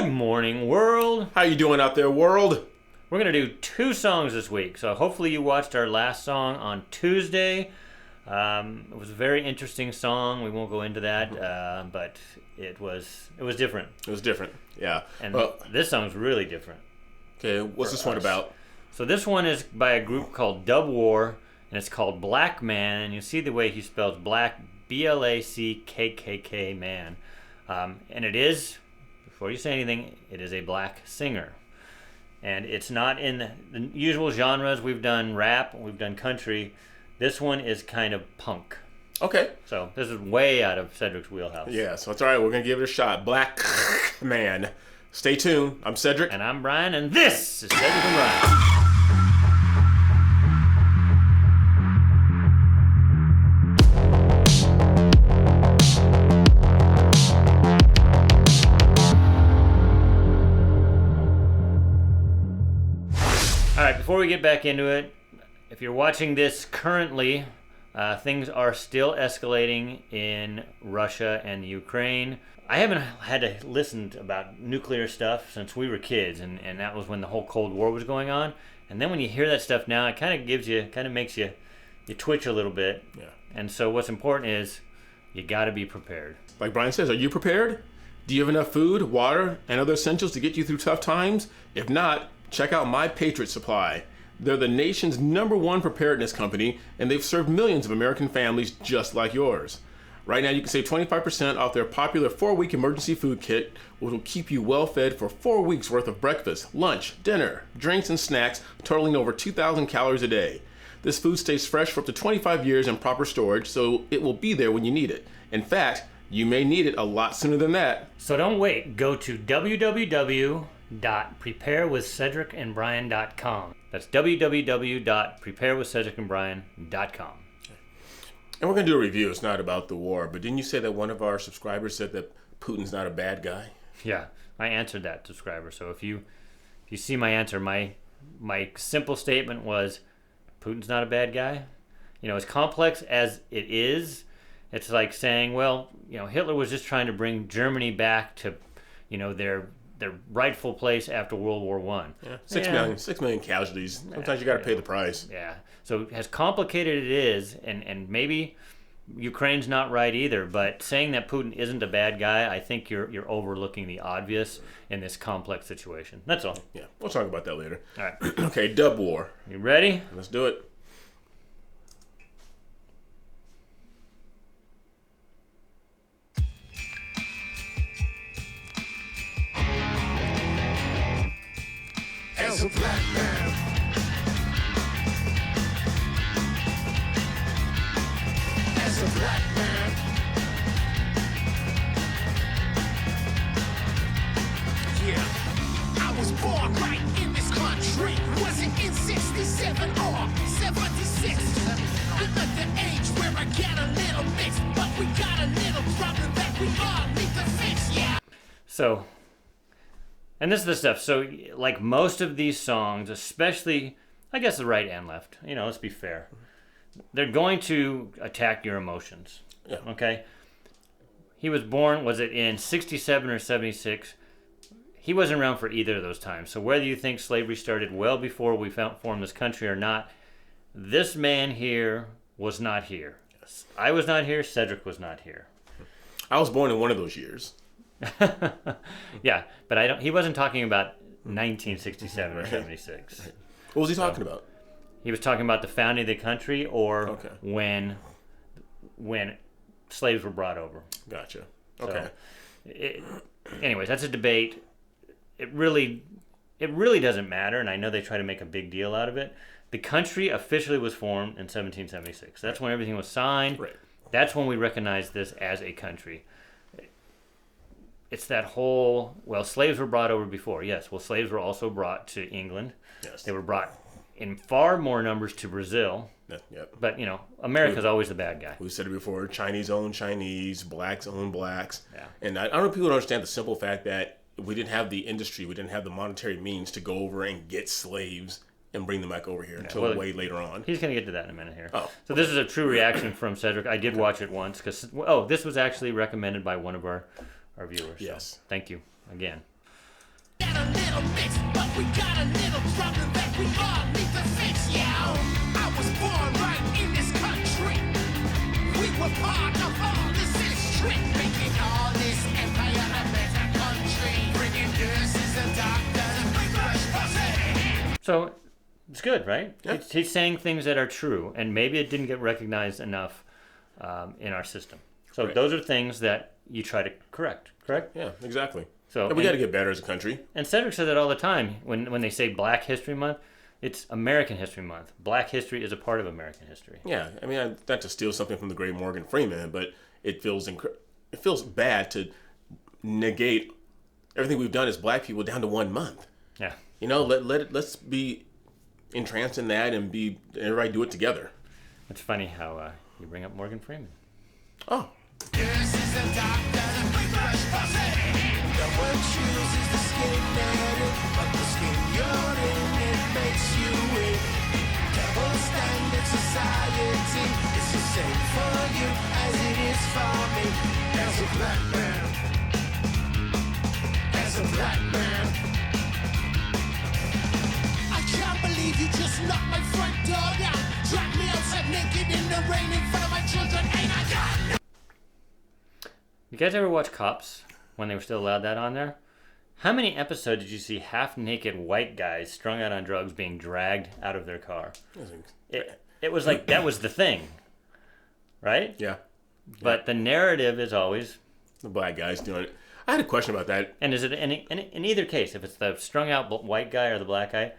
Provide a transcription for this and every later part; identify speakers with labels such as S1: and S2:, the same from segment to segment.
S1: Good morning, world.
S2: How you doing out there, world?
S1: We're going to do 2 songs this week. So hopefully you watched our last song on Tuesday. It was a very interesting song. We won't go into that, but it was different.
S2: It was different, yeah.
S1: And this song's really different.
S2: Okay, what's this one about?
S1: So this one is by a group called Dub War, and it's called Blackkk Man. And you see the way he spells black, B-L-A-C-K-K-K, man. And it is, before you say anything, it is a black singer. And it's not in the usual genres. We've done rap, we've done country. This one is kind of punk.
S2: Okay.
S1: So this is way out of Cedric's wheelhouse.
S2: Yeah, so it's all right. We're going to give it a shot. Blackkk Man. Stay tuned. I'm Cedric.
S1: And I'm Brian, and this is Cedric and Brian. All right, before we get back into it, if you're watching this currently, things are still escalating in Russia and Ukraine. I haven't had to listen about nuclear stuff since we were kids, and that was when the whole Cold War was going on. And then when you hear that stuff now, it kind of makes you twitch a little bit.
S2: Yeah.
S1: And so what's important is you got to be prepared.
S2: Like Brian says, are you prepared? Do you have enough food, water, and other essentials to get you through tough times? If not, check out My Patriot Supply. They're the nation's #1 preparedness company, and they've served millions of American families just like yours. Right now, you can save 25% off their popular 4-week emergency food kit, which will keep you well fed for 4 weeks worth of breakfast, lunch, dinner, drinks, and snacks, totaling over 2,000 calories a day. This food stays fresh for up to 25 years in proper storage, so it will be there when you need it. In fact, you may need it a lot sooner than that.
S1: So don't wait. Go to www.preparewithcedricandbrian.com. That's www.preparewithcedricandbrian.com.
S2: And we're going to do a review. It's not about the war, but didn't you say that one of our subscribers said that Putin's not a bad guy?
S1: Yeah, I answered that subscriber. So if you see my answer, my simple statement was, Putin's not a bad guy. You know, as complex as it is, it's like saying, well, you know, Hitler was just trying to bring Germany back to, you know, their rightful place after World War I.
S2: Yeah, 6 million casualties. Sometimes you got to pay the price.
S1: Yeah. So as complicated it is, and maybe Ukraine's not right either, but saying that Putin isn't a bad guy, I think you're overlooking the obvious in this complex situation. That's all.
S2: Yeah, we'll talk about that later.
S1: All right.
S2: Okay, Dub War.
S1: You ready?
S2: Let's do it.
S3: As a black man, as a black man, yeah, I was born right in this country. Was it in 67 or 76? I'm at the age where I get a little mixed, but we got a little problem that we all need to fix, yeah.
S1: So, and this is the stuff. So, like most of these songs, especially, I guess the right and left, you know, let's be fair. They're going to attack your emotions.
S2: Yeah.
S1: Okay? He was born, was it in 67 or 76? He wasn't around for either of those times. So whether you think slavery started well before we formed this country or not, this man here was not here.
S2: Yes.
S1: I was not here. Cedric was not here.
S2: I was born in one of those years.
S1: Yeah, but he wasn't talking about 1967 or 76.
S2: What was he talking about?
S1: He was talking about the founding of the country, or when slaves were brought over.
S2: Gotcha. Okay.
S1: So, anyways, that's a debate. It really doesn't matter, and I know they try to make a big deal out of it. The country officially was formed in 1776. That's when everything was signed.
S2: Right.
S1: That's when we recognize this as a country. It's that whole, well, slaves were brought over before. Yes, well, slaves were also brought to England.
S2: Yes.
S1: They were brought in far more numbers to Brazil.
S2: Yep.
S1: But, you know, America's always the bad guy.
S2: We said it before, Chinese own Chinese, blacks own blacks.
S1: Yeah.
S2: And I don't know if people don't understand the simple fact that we didn't have the industry, we didn't have the monetary means to go over and get slaves and bring them back over here until way later on.
S1: He's going to get to that in a minute here.
S2: Oh.
S1: So this is a true reaction from Cedric. I did watch it once because, this was actually recommended by one of our viewers.
S2: Yes.
S1: So thank you again.
S3: little mix, but we got a little problem that we all need to fix, yo. I was born right in this country. We were part of all this history, making all this empire a better country, bringing nurses and doctors and big brush pussy.
S1: So it's good, right?
S2: Yeah.
S1: He's saying things that are true, and maybe it didn't get recognized enough in our system. So
S2: Right.
S1: those are things that you try to correct.
S2: Yeah, exactly.
S1: So
S2: And we got to get better as a country.
S1: And Cedric says it all the time when they say Black History Month. It's American History Month. Black history is a part of American history.
S2: Yeah, I mean, not to steal something from the great Morgan Freeman, but it feels bad to negate everything we've done as Black people down to 1 month.
S1: Yeah.
S2: You know, let's be entranced in that and everybody do it together.
S1: It's funny how you bring up Morgan Freeman.
S2: Oh,
S3: Nurses and doctors and big brush pussy. The word chooses the skin narrative, but the skin you're in, it makes you weak. Double standard society is the same for you as it is for me. As a black man, as a black man, I can't believe you just knocked my front door down, dragged me outside naked in the rain in front of my children. Ain't I got no?
S1: You guys ever watch Cops when they were still allowed that on there? How many episodes did you see half-naked white guys strung out on drugs being dragged out of their car? It was like that was the thing, right?
S2: yeah,
S1: But the narrative is always,
S2: the Black guys doing it. I had a question about that.
S1: and is it in either case, if it's the strung out white guy or the black guy,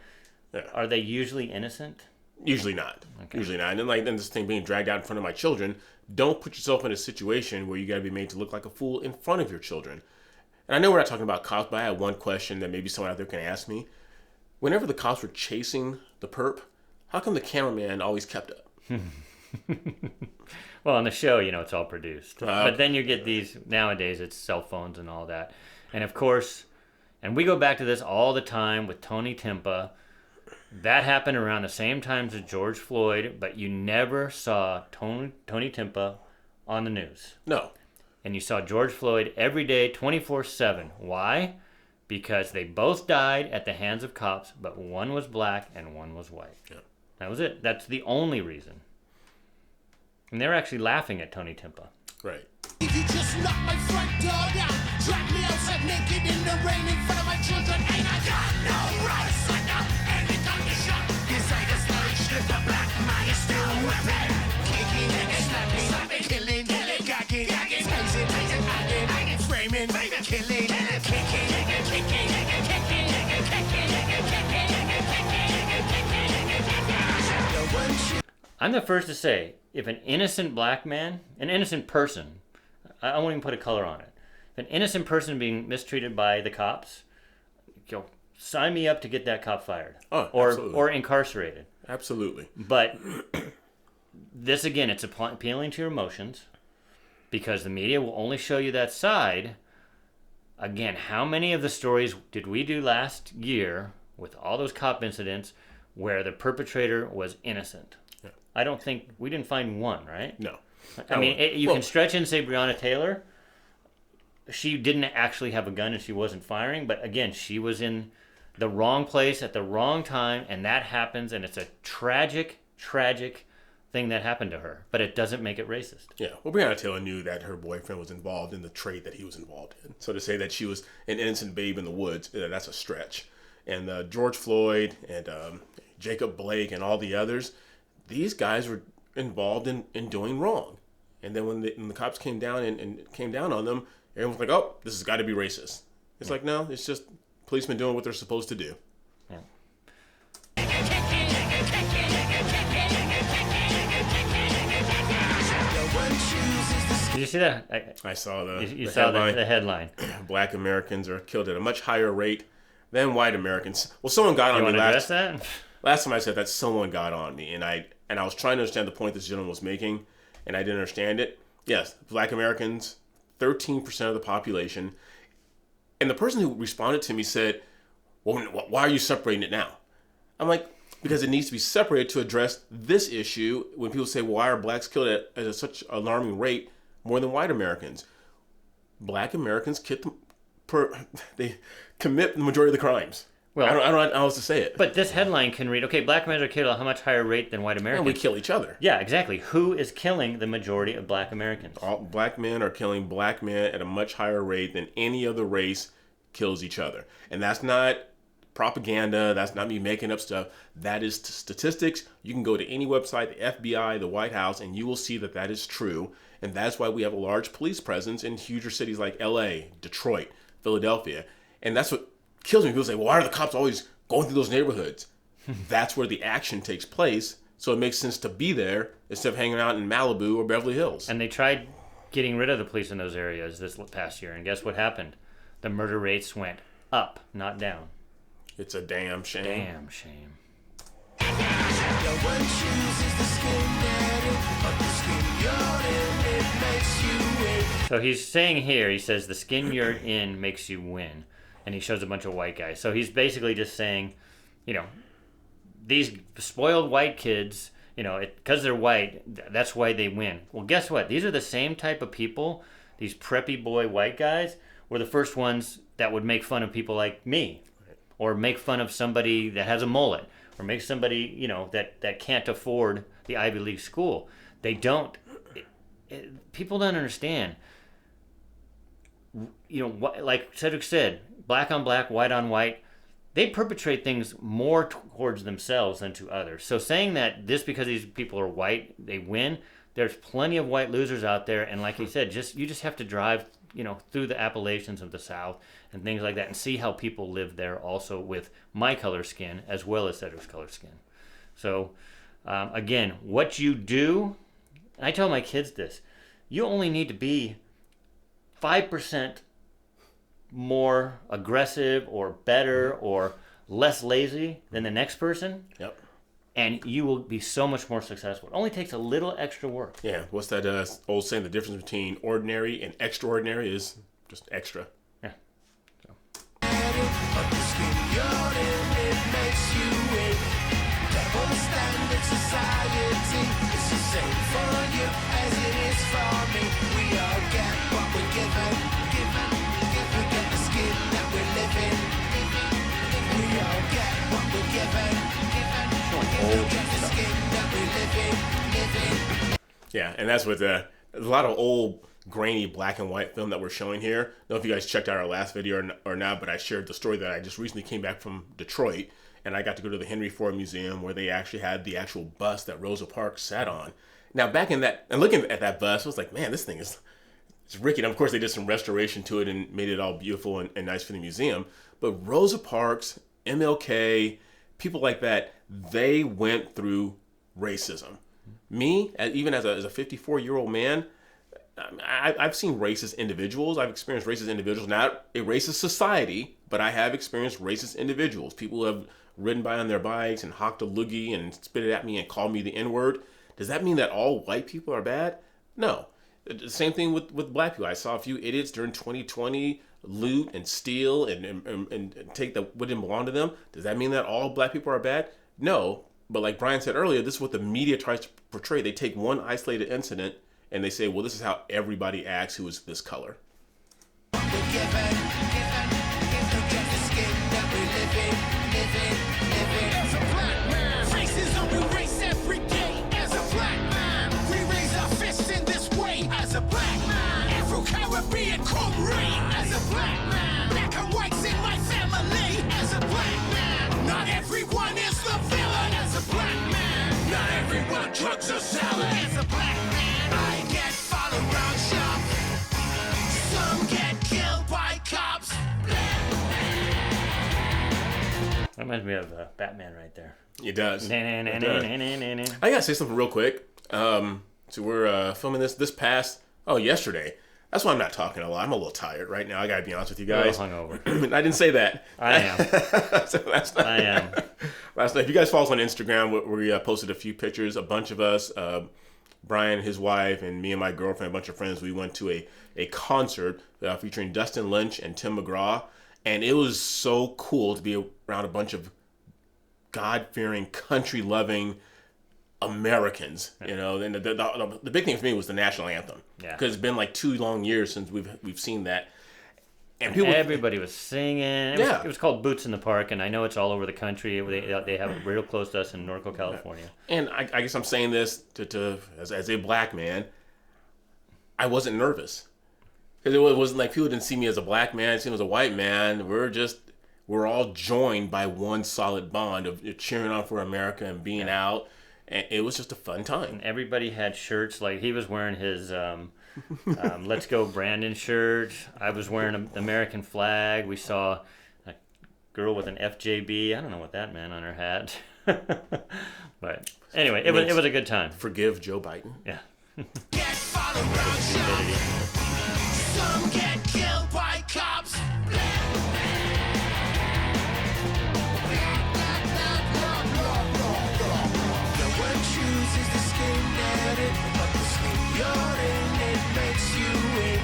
S2: Yeah.
S1: are they usually innocent?
S2: Usually not.
S1: Okay.
S2: Usually not. And then this thing being dragged out in front of my children, don't put yourself in a situation where you got to be made to look like a fool in front of your children. And I know we're not talking about cops, but I had one question that maybe someone out there can ask me. Whenever the cops were chasing the perp, how come the cameraman always kept up?
S1: Well, on the show, it's all produced. But then you get these, nowadays, it's cell phones and all that. And of course, and we go back to this all the time with Tony Timpa. That happened around the same time as George Floyd, but you never saw Tony Timpa on the news.
S2: No.
S1: And you saw George Floyd every day, 24/7. Why? Because they both died at the hands of cops, but one was black and one was white.
S2: Yeah.
S1: That was it. That's the only reason. And they're actually laughing at Tony Timpa.
S2: Right.
S3: If you just knocked my front door down, dragged me outside naked in the rain in front of my children, ain't I got no rights under any condition? Inside the stage, the black man is still whipping, kicking and slapping, killing, gagging, spacing, hanging, framing, killing, kicking,
S1: I'm the first to say, if an innocent black man, an innocent person, I won't even put a color on it. If an innocent person being mistreated by the cops, sign me up to get that cop fired.
S2: Oh,
S1: or
S2: absolutely.
S1: or incarcerated.
S2: Absolutely.
S1: But this again, it's appealing to your emotions because the media will only show you that side. Again, how many of the stories did we do last year with all those cop incidents where the perpetrator was innocent?
S2: Yeah.
S1: I don't think we didn't find one, right?
S2: No.
S1: I mean, you can stretch and say Breonna Taylor. She didn't actually have a gun and she wasn't firing, but again, she was in the wrong place at the wrong time, and that happens, and it's a tragic, tragic thing that happened to her. But it doesn't make it racist.
S2: Yeah. Well, Breonna Taylor knew that her boyfriend was involved in the trade that he was involved in. So to say that she was an innocent babe in the woods, that's a stretch. And George Floyd and Jacob Blake and all the others, these guys were involved in doing wrong. And then when the cops came down and came down on them, everyone was like, oh, this has got to be racist. It's like, no, it's just policemen doing what they're supposed to do.
S1: Yeah. Did you see that?
S2: I saw
S1: You
S2: the
S1: saw
S2: headline.
S1: the headline.
S2: Black Americans are killed at a much higher rate than white Americans. Well, someone got
S1: You
S2: on
S1: want
S2: me
S1: to address that?
S2: last time I said that, someone got on me, and I was trying to understand the point this gentleman was making, and I didn't understand it. Yes, Black Americans, 13% of the population. And the person who responded to me said, well, why are you separating it now? I'm like, because it needs to be separated to address this issue when people say, why are blacks killed at such an alarming rate more than white Americans? Black Americans they commit the majority of the crimes.
S1: Well,
S2: I don't know how else to say it.
S1: But this headline can read, okay, black men are killed at a much higher rate than white Americans.
S2: And we kill each other.
S1: Yeah, exactly. Who is killing the majority of black Americans?
S2: All black men are killing black men at a much higher rate than any other race kills each other. And that's not propaganda. That's not me making up stuff. That is statistics. You can go to any website, the FBI, the White House, and you will see that that is true. And that's why we have a large police presence in huger cities like LA, Detroit, Philadelphia. And that's what kills me. People say, well, why are the cops always going through those neighborhoods? That's where the action takes place. So it makes sense to be there instead of hanging out in Malibu or Beverly Hills.
S1: And they tried getting rid of the police in those areas this past year. And guess what happened? The murder rates went up, not down.
S2: It's a damn shame.
S1: Damn shame.
S3: No one chooses the skin that it, but the skin you're in, it makes you win.
S1: So he's saying here, he says, the skin you're in makes you win. And he shows a bunch of white guys. So he's basically just saying, you know, these spoiled white kids, you know, because they're white, that's why they win. Well, guess what? These are the same type of people, these preppy boy white guys, were the first ones that would make fun of people like me. Or make fun of somebody that has a mullet. Or make somebody, you know, that can't afford the Ivy League school. They don't. People don't understand. You know, like Cedric said, black on black, white on white, they perpetrate things more towards themselves than to others. So saying that just because these people are white, they win, there's plenty of white losers out there. And like he said, you just have to drive, you know, through the Appalachians of the South and things like that and see how people live there also with my color skin as well as Cedric's color skin. So, again, what you do, and I tell my kids this, you only need to be 5% more aggressive or better or less lazy than the next person.
S2: Yep.
S1: And you will be so much more successful. It only takes a little extra work.
S2: Yeah. What's that old saying? The difference between ordinary and extraordinary is just extra.
S1: Yeah. So.
S3: But the skin you're in, it makes you win. Double standard society. It's the same for you as it is for me. We all get what we're given. We get the skin that we're living. We all get what we're given. We get the skin that we're living.
S2: Yeah, and that's what there's a lot of old grainy black and white film that we're showing here. I don't know if you guys checked out our last video or not, but I shared the story that I just recently came back from Detroit, and I got to go to the Henry Ford Museum where they actually had the actual bus that Rosa Parks sat on. Now, back in that, and looking at that bus, I was like, man, this thing is it's rickety. And of course, they did some restoration to it and made it all beautiful and nice for the museum. But Rosa Parks, MLK, people like that, they went through racism. Me, even as a 54-year-old man, I've seen racist individuals. I've experienced racist individuals, not a racist society, but I have experienced racist individuals. People who have ridden by on their bikes and hocked a loogie and spit it at me and called me the N-word. Does that mean that all white people are bad? No. The same thing with black people. I saw a few idiots during 2020 loot and steal and take what didn't belong to them. Does that mean that all black people are bad? No. But like Brian said earlier, this is what the media tries to portray. They take one isolated incident and they say, well, this is how everybody acts who is this color.
S3: As a black man, racism we race every day. As a black man, we raise our fists in this way. As a black man, Afro-Caribbean comrade. As a black man, black and whites in my family. As a black man, not everyone is the villain. As a black man, not everyone drugs or salad. As a black man, I get followed round shop. Some get killed by cops.
S1: That reminds me of Batman right there.
S2: It does.
S1: Na-na-na-na-na-na-na.
S2: I gotta say something real quick. So we're filming this past yesterday. That's why I'm not talking a lot. I'm a little tired right now. I gotta be honest with you guys.
S1: A little hungover.
S2: I didn't say that.
S1: I am.
S2: So last night,
S1: I am.
S2: Last night, if you guys follow us on Instagram, we posted a few pictures. A bunch of us, Brian, his wife, and me and my girlfriend, a bunch of friends. We went to a concert featuring Dustin Lynch and Tim McGraw, and it was so cool to be around a bunch of God-fearing, country-loving Americans, you know. And the big thing for me was the national anthem,
S1: Yeah.
S2: because it's been like 2 long years since we've seen that. And people,
S1: everybody was singing. It was called Boots in the Park, and I know it's all over the country. They have it real close to us in Norco, California.
S2: And I guess I'm saying this as a black man. I wasn't nervous. Because it wasn't like people didn't see me as a black man, they see me as a white man. We're all joined by one solid bond of cheering on for America and being out. And it was just a fun time.
S1: And everybody had shirts. Like, he was wearing his Let's Go Brandon shirt. I was wearing an American flag. We saw a girl with an FJB. I don't know what that meant on her hat. But anyway, it was a good time.
S2: Forgive Joe Biden.
S1: Yeah.
S3: Get followed around shops. Some get killed by cops. No one chooses the skin narrative, but the skin you're in, it makes you in.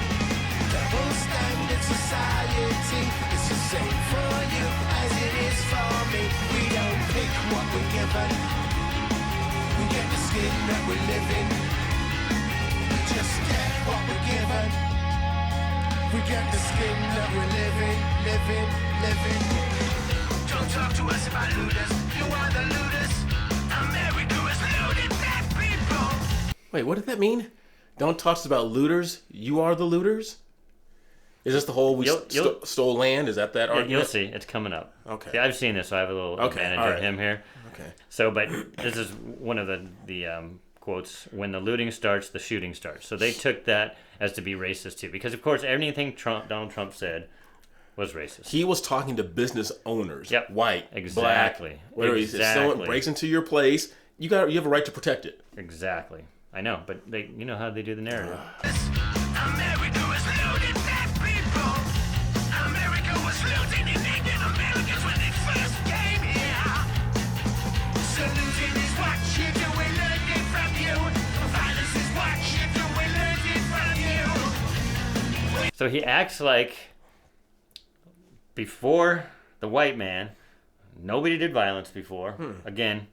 S3: Double standard society, it's the same for you as it is for me. We don't pick what we're given. We get the skin that we live in. We just get what we're given. We get the skin that we're living. Don't talk to us about looters. You are the looters. America is looting black people.
S2: Wait, what did that mean? Don't talk to us about looters. You are the looters? Is this the whole stole land? Is that argument?
S1: You'll see. It's coming up.
S2: Okay.
S1: See, I've seen this, so I have a little advantage of him here.
S2: Okay.
S1: So, but this is one of the quotes: "When the looting starts, the shooting starts." So they took that as to be racist too, because of course anything Donald Trump said was racist.
S2: He was talking to business owners.
S1: Yep.
S2: White,
S1: Exactly.
S2: black, whatever. If someone breaks into your place, you have a right to protect it.
S1: Exactly. I know, but you know how they do the narrative.
S3: America was looting black people. America was looting the Native Americans when they first came here. So looting is what you do, we learned it from you. Violence is what you do, we learned it from you.
S1: So he acts like before the white man, nobody did violence before. Again,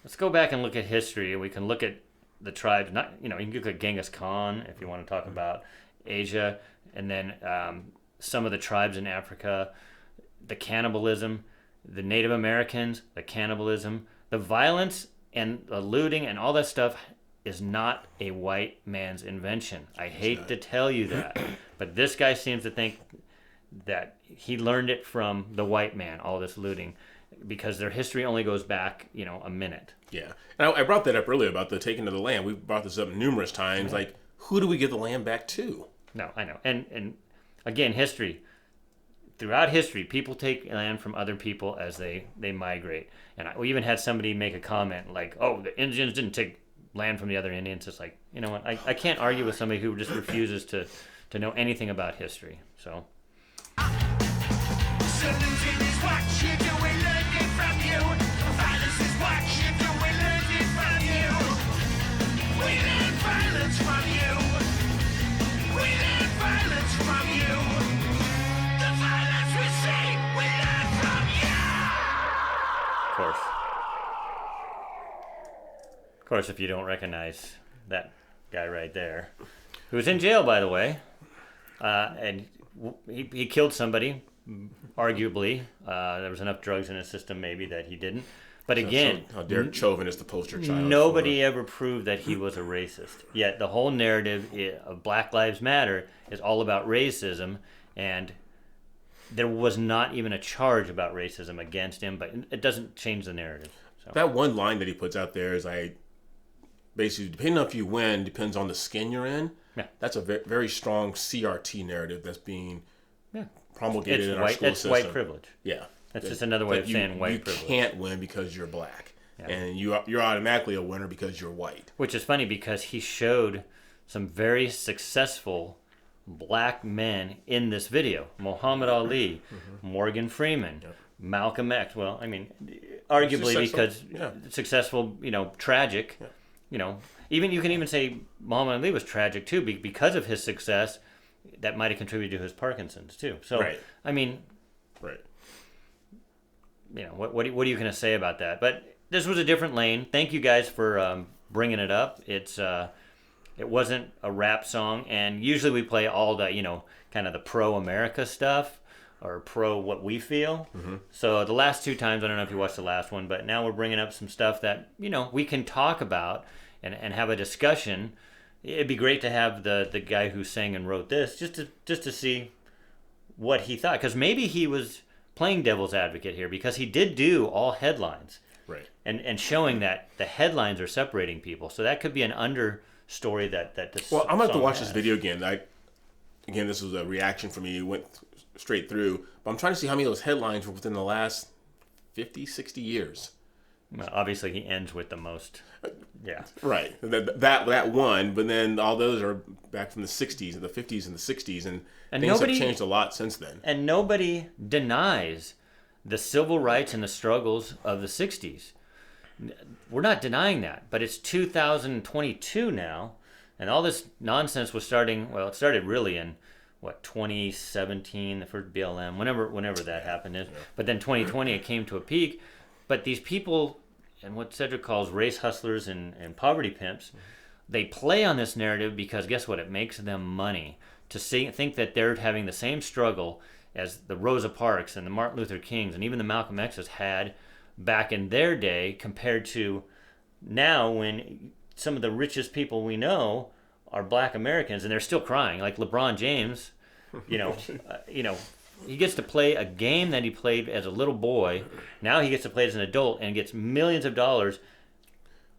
S1: let's go back and look at history. We can look at the tribes. You can look at Genghis Khan if you want to talk about Asia, and then some of the tribes in Africa, the cannibalism, the Native Americans, the cannibalism, the violence and the looting and all that stuff is not a white man's invention. I hate to tell you that, but this guy seems to think that he learned it from the white man, all this looting, because their history only goes back, a minute.
S2: Yeah. And I brought that up earlier about the taking of the land. We've brought this up numerous times. Yeah. Like, who do we give the land back to?
S1: No, I know. And again, throughout history, people take land from other people as they migrate. And we even had somebody make a comment like, oh, the Indians didn't take land from the other Indians. It's like, you know what? I can't argue with somebody who just refuses to know anything about history. So.
S3: Looting is what you do, we learned it from you. Violence is what you do, we learned it from you. We learned violence from you. We learned violence from you. The violence we see, we learned from you.
S1: Of course, if you don't recognize that guy right there, who's in jail, by the way, and he killed somebody. Arguably, there was enough drugs in his system maybe that he didn't. But again,
S2: how Derek Chauvin is the poster child.
S1: Nobody ever proved that he was a racist. Yet the whole narrative of Black Lives Matter is all about racism, and there was not even a charge about racism against him. But it doesn't change the narrative. So.
S2: That one line that he puts out there is basically, depending on if you win, depends on the skin you're in.
S1: Yeah.
S2: That's a very, very strong CRT narrative that's being promulgated in our school system.
S1: It's white privilege.
S2: Yeah.
S1: That's just another way of saying white privilege.
S2: You can't win because you're black. Yeah. And you're automatically a winner because you're white.
S1: Which is funny because he showed some very successful black men in this video. Muhammad Ali, Morgan Freeman, Malcolm X. Well, I mean, arguably because successful, tragic. Yeah. Even you can even say Muhammad Ali was tragic too because of his success. That might have contributed to his Parkinson's too. So, right. I mean,
S2: right.
S1: What are you going to say about that? But this was a different lane. Thank you guys for bringing it up. It wasn't a rap song, and usually we play all the kind of the pro-America stuff or pro what we feel. So the last 2 times, I don't know if you watched the last one, but now we're bringing up some stuff that, we can talk about and have a discussion. It'd be great to have the guy who sang and wrote this just to see what he thought, because maybe he was playing devil's advocate here, because he did do all headlines.
S2: Right.
S1: And showing that the headlines are separating people. So that could be an understory that this
S2: Well, I'm going to have to
S1: song
S2: watch
S1: has.
S2: this video again. Again, this was a reaction for me. It went straight through. But I'm trying to see how many of those headlines were within the last 50, 60 years.
S1: Well, obviously, he ends with the most. Yeah.
S2: Right. That one, but then all those are back from the 60s and the 50s and the 60s. And things have changed a lot since then.
S1: And nobody denies the civil rights and the struggles of the 60s. We're not denying that. But it's 2022 now. And all this nonsense was starting, well, it started really in, 2017, the first BLM, whenever that happened.
S2: Yeah.
S1: But then 2020, it came to a peak. But these people, and what Cedric calls race hustlers and poverty pimps, they play on this narrative because guess what? It makes them money to think that they're having the same struggle as the Rosa Parks and the Martin Luther Kings and even the Malcolm X's had back in their day, compared to now when some of the richest people we know are black Americans, and they're still crying. Like LeBron James, he gets to play a game that he played as a little boy. Now he gets to play as an adult and gets millions of dollars,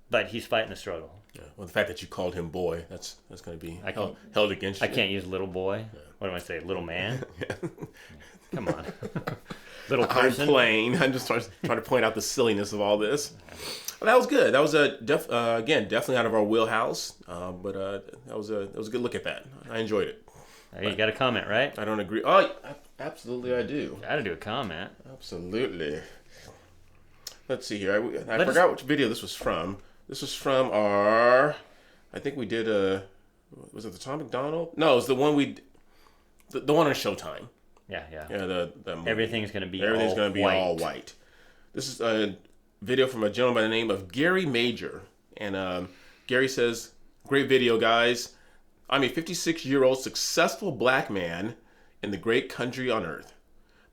S1: but he's fighting the struggle.
S2: Yeah. Well, the fact that you called him boy, that's going to be held against you.
S1: I can't use little boy. Yeah. What do I say? Little man?
S2: Yeah.
S1: Come on. Little person?
S2: I'm playing. I'm just trying to point out the silliness of all this. Well, that was good. That was again, definitely out of our wheelhouse. But that was a good look at that. I enjoyed it.
S1: Hey, you got a comment, right?
S2: I don't agree. Oh, absolutely, I do.
S1: Got to do a comment.
S2: Absolutely. Let's see here. I forgot which video this was from. This was from our. I think we did was it the Tom McDonald? No, it was the one the one on Showtime.
S1: Yeah.
S2: Yeah, the movie.
S1: Everything's gonna be
S2: all white. This is a video from a gentleman by the name of Gary Major, and Gary says, "Great video, guys. I'm a 56-year-old successful black man in the great country on earth.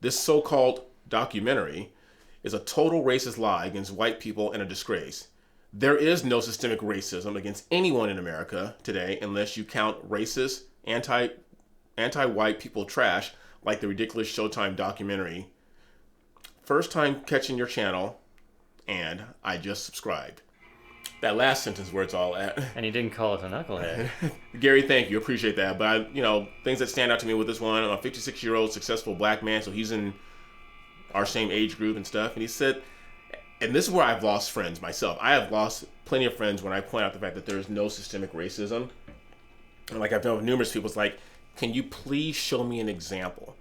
S2: This so-called documentary is a total racist lie against white people and a disgrace. There is no systemic racism against anyone in America today unless you count racist, anti-white people trash like the ridiculous Showtime documentary. First time catching your channel, and I just subscribed." That last sentence where it's all at.
S1: And he didn't call us a knucklehead.
S2: Gary, thank you. Appreciate that. But, things that stand out to me with this one, I'm a 56-year-old successful black man, so he's in our same age group and stuff. And he said, and this is where I've lost friends myself. I have lost plenty of friends when I point out the fact that there is no systemic racism. And like I've done with numerous people, it's like, can you please show me an example?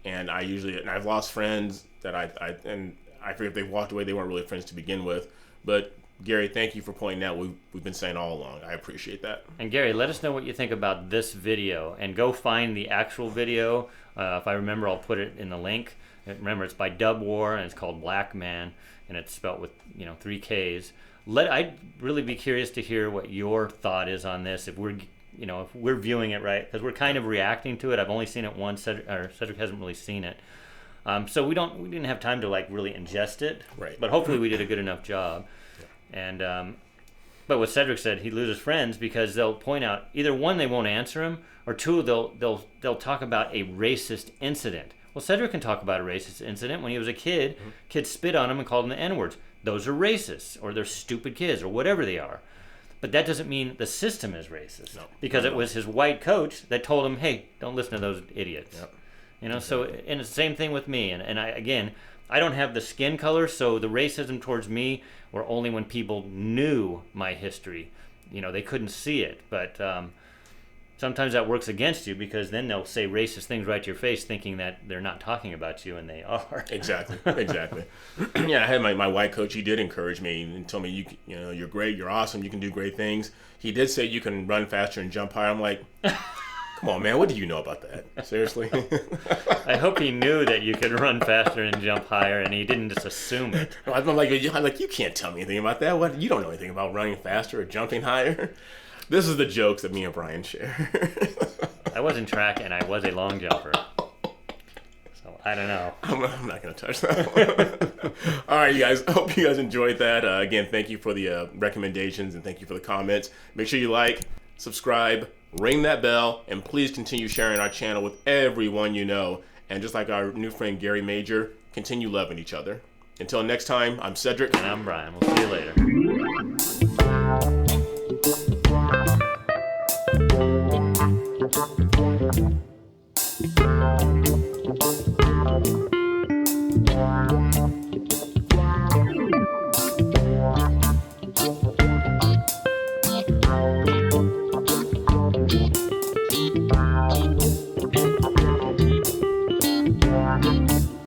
S2: And I've lost friends that I forget if they walked away, they weren't really friends to begin with. But Gary, thank you for pointing out what we've been saying all along. I appreciate that.
S1: And Gary, let us know what you think about this video, and go find the actual video. If I remember, I'll put it in the link. Remember, it's by Dub War, and it's called Blackkk Man, and it's spelled with 3 Ks. I'd really be curious to hear what your thought is on this. If we're viewing it right, because we're kind of reacting to it. I've only seen it once. Cedric hasn't really seen it, so we didn't have time to really ingest it.
S2: Right.
S1: But hopefully, we did a good enough job. And but what Cedric said, he loses friends because they'll point out either one, they won't answer him, or two, they'll talk about a racist incident. Well, Cedric can talk about a racist incident. When he was a kid, kids spit on him and called him the N-words. Those are racists, or they're stupid kids, or whatever they are. But that doesn't mean the system is racist, because it was his white coach that told him, "Hey, don't listen to those idiots." Yep. So, and it's the same thing with me. And I don't have the skin color, so the racism towards me were only when people knew my history. They couldn't see it. But sometimes that works against you, because then they'll say racist things right to your face, thinking that they're not talking about you, and they are.
S2: Exactly. Yeah, I had my white coach. He did encourage me and told me, you're great, you're awesome, you can do great things. He did say you can run faster and jump higher. I'm like, come on, man, what do you know about that? Seriously?
S1: I hope he knew that you could run faster and jump higher, and he didn't just assume it.
S2: I'm like, you can't tell me anything about that. What? You don't know anything about running faster or jumping higher. This is the jokes that me and Brian share.
S1: I was in track and I was a long jumper. So I don't know.
S2: I'm not going to touch that one. All right, you guys. I hope you guys enjoyed that. Again, thank you for the recommendations and thank you for the comments. Make sure you like, subscribe, ring that bell, and please continue sharing our channel with everyone you know. And just like our new friend Gary Major, continue loving each other. Until next time, I'm Cedric.
S1: And I'm Brian. We'll see you later.